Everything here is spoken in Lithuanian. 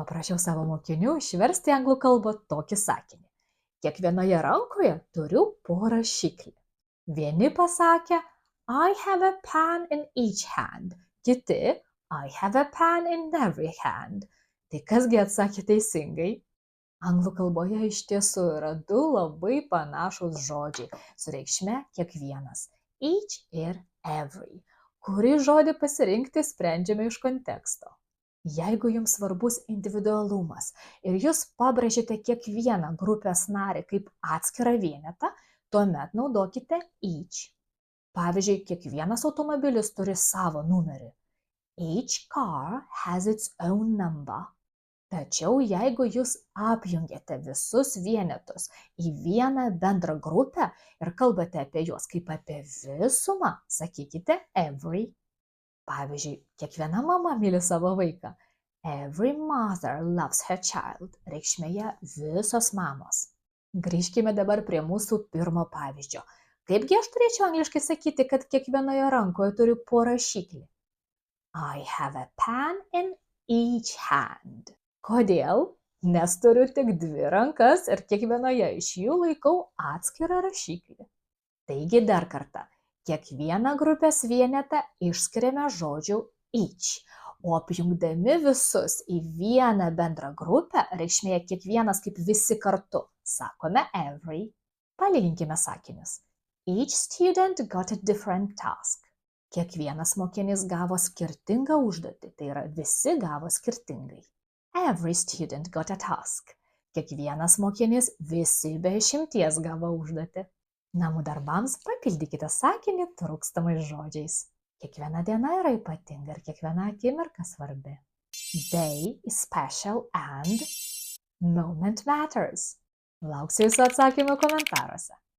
Paprašiau savo mokinių išversti į anglų kalbą tokį sakinį. Kiekvienoje rankoje turiu po rašiklį. Vieni pasakė, I have a pen in each hand. Kiti, I have a pen in every hand. Tai kasgi atsakė teisingai? Anglų kalboje iš tiesų yra du labai panašūs žodžiai su reikšme kiekvienas – each ir every. Kurį žodį pasirinkti sprendžiame iš konteksto. Jeigu jums svarbus individualumas ir jūs pabrėžite kiekvieną grupės narį kaip atskirą vienetą, tuomet naudokite each. Pavyzdžiui, kiekvienas automobilis turi savo numerį. Each car has its own number. Tačiau jeigu jūs apjungiate visus vienetus į vieną bendrą grupę ir kalbate apie juos kaip apie visumą, sakykite every. Pavyzdžiui, kiekviena mama myli savo vaiką. Every mother loves her child. Reikšmėje visos mamos. Grįžkime dabar prie mūsų pirmo pavyzdžio. Kaipgi aš turėčiau angliškai sakyti, kad kiekvienoje rankoje turiu po rašiklį? I have a pen in each hand. Kodėl? Nes turiu tik dvi rankas ir kiekvienoje iš jų laikau atskirą rašiklį. Taigi dar kartą. Kiekvieną grupės vienetą išskiriame žodžiu each, o apjungdami visus į vieną bendrą grupę, reikšmėje kiekvienas kaip visi kartu, sakome every. Palyginkime sakinius. Each student got a different task. Kiekvienas mokinys gavo skirtingą užduotį, tai yra visi gavo skirtingai. Every student got a task. Kiekvienas mokinys visi be išimties gavo užduotį. Namų darbams papildykite sakinį trūkstamais žodžiais. Kiekviena diena yra ypatinga ir kiekviena akimirka svarbi. Day is special and moment matters. Lauksiu jūsų atsakymų komentaruose.